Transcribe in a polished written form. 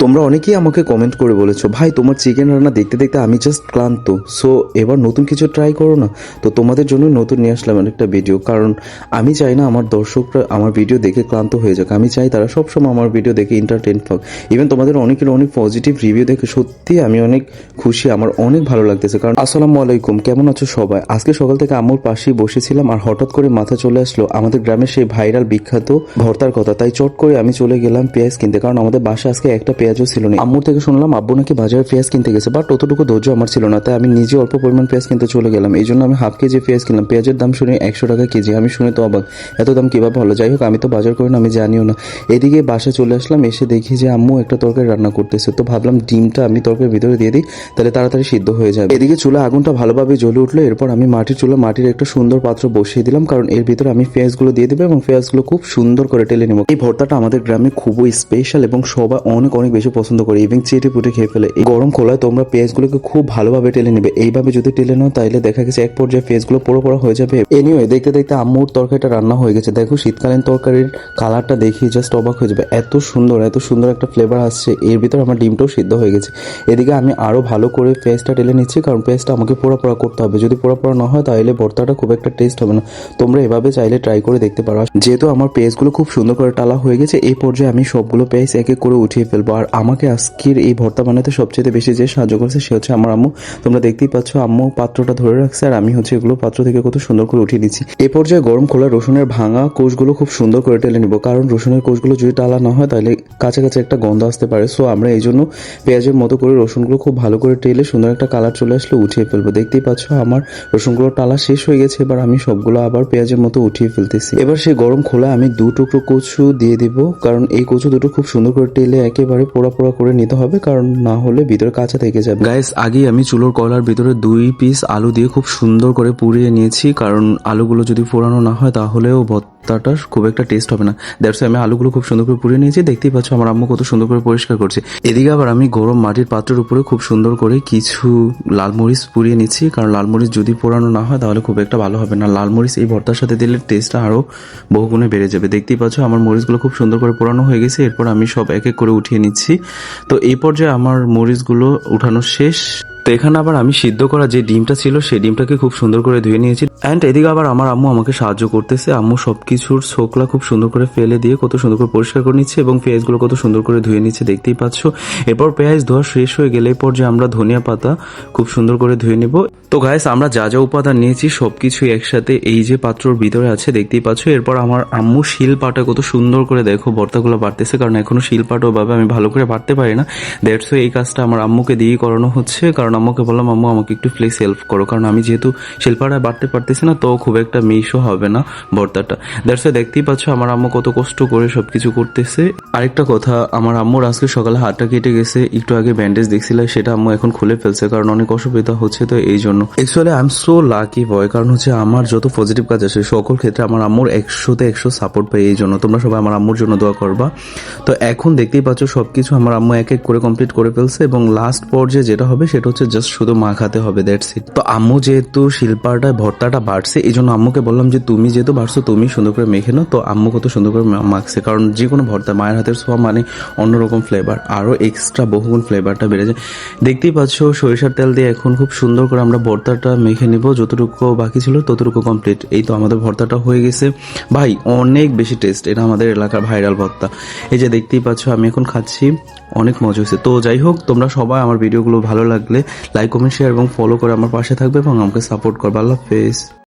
তোমরা অনেকেই আমাকে কমেন্ট করে বলেছো, ভাই তোমার চিকেন রান্না দেখতে দেখতে আমি জাস্ট ক্লান্ত, সো এবার নতুন কিছু ট্রাই করো না। তো তোমাদের জন্য নতুন নিয়ে আসলাম একটা ভিডিও, কারণ আমি চাই না আমার দর্শকরা আমার ভিডিও দেখে ক্লান্ত হয়ে যাক। আমি চাই তারা সবসময় আমার ভিডিও দেখে এন্টারটেইন পাক। ইভেন তোমাদের অনেকের অনেক পজিটিভ রিভিউ দেখে সত্যি আমি অনেক খুশি, আমার অনেক ভালো লাগতেছে। কারণ আসসালামু আলাইকুম, কেমন আছো সবাই? আজকে সকাল থেকে আম্মুর পাশেই বসেছিলাম আর হঠাৎ করে মাথা চলে আসলো আমাদের গ্রামের সেই ভাইরাল বিখ্যাত ভর্তার কথা। তাই চট করে আমি চলে গেলাম পেঁয়াজ কিনতে, কারণ আমাদের বাসায় আজকে একটা পেঁয়াজও ছিল না। আম্মুর থেকে শুনলাম আব্বু নাকি বাজারে পেঁয়াজ কিনতে গেছে, বাট অতটুকু ধৈর্য আমার ছিল না, তাই আমি নিজে অল্প পরিমাণ পেঁয়াজ কিনতে চলে গেলাম। এই জন্য আমি হাফ কেজি পেঁয়াজ কিনলাম। পেঁয়াজের দাম শুনে 100 টাকা কেজি। আমি শুনে তো অবাক, এত দাম কিভাবে হলো? যাই হোক, আমি তো বাজার করি না, আমি জানিও না। এদিকে বাসায় চলে আসলাম, এসে দেখি যে আম্মু একটা তরকারি রান্না করতেছে। তো ভাবলাম ডিমটা আমি তরকারির ভিতরে দিয়ে দিই, তাহলে তাড়াতাড়ি সিদ্ধ হয়ে যাবে। এদিকে চুলা আগুনটা ভালোভাবে জ্বলে উঠলো। এরপর আমি মাটির একটা সুন্দর পাত্র বসিয়ে দিলাম, কারণ এর ভিতরে আমি পেঁয়াজগুলো দিয়ে দেবো এবং পেঁয়াজগুলো খুব সুন্দর করে টেলে নেবো। এই ভর্তাটা আমাদের গ্রামে খুবই স্পেশাল এবং সবাই অনেক অনেক বেশি পছন্দ করে এবং চেটে পুটে খেয়ে ফেলে। এই গরম খোলায় তোমরা পেঁয়াজগুলোকে খুব ভালোভাবে টেলে নেবে। এইভাবে যদি টেলে নাও তাহলে দেখা গেছে এক পর্যায়ে পেঁয়াজগুলো পোড়া পোড়া হয়ে যাবে। এনিওয়ে, দেখতে দেখতে আম্মুর তরকারিটা রান্না হয়ে গেছে। দেখো শীতকালীন তরকারির কালারটা দেখি জাস্ট অবাক হয়ে যাবে। এত সুন্দর একটা ফ্লেভার আসছে। এর ভিতরে আমার ডিমটাও সিদ্ধ হয়ে গেছে। এদিকে আমি আরো ভালো করে পেঁয়াজটা টেলে নিচ্ছি, কারণ পেঁয়াজটা আমাকে পোড়া পোড়া করতে হবে। যদি পোড়া পোড়া না হয় তাহলে ভর্তাটা খুব একটা টেস্ট হবে না। তোমরা এভাবে চাইলে ট্রাই করে দেখতে পারো। যেহেতু আমার পেঁয়াজগুলো খুব সুন্দর করে টালা হয়ে গেছে, এই পর্যায়ে আমি সবগুলো পেঁয়াজ এক এক করে উঠিয়ে ফেলবো। আর আমাকে আজকের এই ভর্তা বানাতে সবচেয়ে বেশি যে সাহায্য করেছে সে হচ্ছে আমার আম্মু। তোমরা দেখতেই পাচ্ছ আম্মু পাত্রটা ধরে রাখছে আর আমি হচ্ছে এগুলো পাত্র থেকে কত সুন্দর করে উঠিয়ে দিচ্ছি। এই পর্যায়ে গরম খোলা রসুনের ভাঙা কোষগুলো খুব সুন্দর করে টেলে নিব, কারণ রসুনের কোষগুলো যদি টালা না হয় তাহলে কাছে কাছে একটা গন্ধ আসতে পারে। সো আমরা এই জন্য পেঁয়াজের মতো করে রসুনগুলো খুব ভালো করে টেলে সুন্দর একটা কালার চলে আসলে উঠিয়ে ফেলবো। দেখতেই পাচ্ছ আমার রসুনগুলো টালা শেষ হয়ে গেছে। এবার আমি সবগুলো আবার পেঁয়াজের মতো উঠিয়ে ফেলতেছি। এবার সেই গরম খোলা আমি 2 টুকরো কচু দিয়ে দিব, কারণ এই কচু দুটো খুব সুন্দর করে টেলে একেবারে পোড়া পোড়া করে নিতে হবে, কারণ না হলে ভিতরে কাঁচা থেকে যাবে। গাইস, আগেই আমি চুলোর কয়লার ভিতরে 2 পিস আলু দিয়ে খুব সুন্দর করে পুড়িয়ে নিয়েছি, কারণ আলুগুলো যদি পোড়ানো না হয় তাহলেও ভর্তাটা খুব একটা টেস্ট হবে না। দ্যাটস আমি আলুগুলো খুব সুন্দর করে পুড়িয়ে নিয়েছি। দেখতেই পাচ্ছ আমার আম্মু কত সুন্দর করে পরিষ্কার করছে। এদিকে আবার আমি গরম মাটির পাত্রের উপরে খুব সুন্দর করে কিছু লাল মরিচ পুড়িয়ে নিচ্ছি, কারণ লাল মরিচ যদি পোড়ানো না হয় তাহলে খুব একটা ভালো হবে না। লাল মরিচ এই ভর্তার সাথে দিলে টেস্টটা আরো বহুগুণে বেড়ে যাবে। দেখতেই পাচ্ছ আমার মরিচগুলো খুব সুন্দর করে পোড়ানো হয়ে গেছে। এরপর আমি সব এক এক করে উঠিয়ে নিচ্ছি। তো এই পর্যায়ে আমার মরিচগুলো উঠানো শেষ। তো এখানে আবার আমি সিদ্ধ করা যে ডিমটা ছিল সেই ডিমটাকে খুব সুন্দর করে ধুয়ে নিয়েছি। অ্যান্ড এদিকে আবার আমার আম্মু আমাকে সাহায্য করতেছে। আম্মু সবকিছুর ছোকলা খুব সুন্দর করে ফেলে দিয়ে কত সুন্দর করে পরিষ্কার করে নিচ্ছে এবং পেঁয়াজগুলো কত সুন্দর করে ধুয়ে নিচ্ছে, দেখতেই পাচ্ছ। এরপর পেঁয়াজ ধোয়া শেষ হয়ে গেলে এরপর যে আমরা ধনিয়া পাতা খুব সুন্দর করে ধুয়ে নিব। তো গাইস, আমরা যা যা উপাদান নিয়েছি সবকিছু একসাথে এই যে পাত্রর ভিতরে আছে, দেখতেই পাচ্ছ। এরপর আমার আম্মু শিলপাটা কত সুন্দর করে দেখো ভর্তাগুলো বাড়তেছে, কারণ এখনো শিলপাটাও ভাবে আমি ভালো করে বাড়তে পারি না। দ্যাটস ওয়াই এই কাজটা আমার আম্মুকে দিয়েই করানো হচ্ছে, কারণ আম্মুকে বললাম আম্মু আমাকে একটু প্লিজ হেল্প করো, কারণ আমি যেহেতু শিলপাটায় বাড়তে পারতেছি না তো খুব একটা মিশও হবে না ভর্তাটা। দ্যাটস ওয়াই দেখতেই পাচ্ছ আমার আম্মু কত কষ্ট করে সবকিছু করতেছে। আরেকটা কথা, আমার আম্মুর আজকে সকালে হাতটা কেটে গেছে, একটু আগে ব্যান্ডেজ দেখছিল, সেটা আম্মু এখন খুলে ফেলছে, কারণ অনেক অসুবিধা হচ্ছে। তো এই জন্য actually I am so lucky বয়, কারণ হচ্ছে আমার যত পজিটিভ কাজ আছে সকল ক্ষেত্রে আমার আম্মুর 100তে 100 সাপোর্ট পাই। এই জন্য তোমরা সবাই আমার আম্মুর জন্য দোয়া করবা। তো এখন দেখতেই পাচ্ছ সবকিছু আমার আম্মু এক এক করে কমপ্লিট করে ফেলছে এবং লাস্ট পর্যায়ে যেটা হবে সেটা হচ্ছে জাস্ট শুধু মাখাতে হবে, দ্যাটস ইট। তো আম্মু যেহেতু শিলপাটায় ভর্তাটা বাড়ছে এই জন্য আম্মুকে বললাম যে তুমি যেহেতু বাড়ছো তুমি সুন্দর করে মেখে নাও। তো আম্মু কত সুন্দর করে মাখছে, কারণ যে কোনো ভর্তা মায়ের হাতের ছোঁয়া মানে অন্যরকম ফ্লেভার, আরো এক্সট্রা বহুগুণ ফ্লেভারটা বেড়ে যায়। দেখতেই পাচ্ছ সরিষার তেল দিয়ে এখন খুব সুন্দর করে আমরা ভর্তাটা মেখে নিব। যতটুকু বাকি ছিল ততটুকু কমপ্লিট। এই তো আমাদের ভর্তাটা হয়ে গেছে ভাই, অনেক বেশি টেস্ট। এটা আমাদের এলাকার ভাইরাল ভর্তা। এই যে দেখতেই পাচ্ছ আমি এখন খাচ্ছি, অনেক মজা হয়েছে। তো যাই হোক, তোমরা সবাই আমার ভিডিওগুলো ভালো লাগলে লাইক কমেন্ট শেয়ার এবং ফলো করে আমার পাশে থাকবে এবং আমাকে সাপোর্ট করবে। আল্লাহ হাফেজ।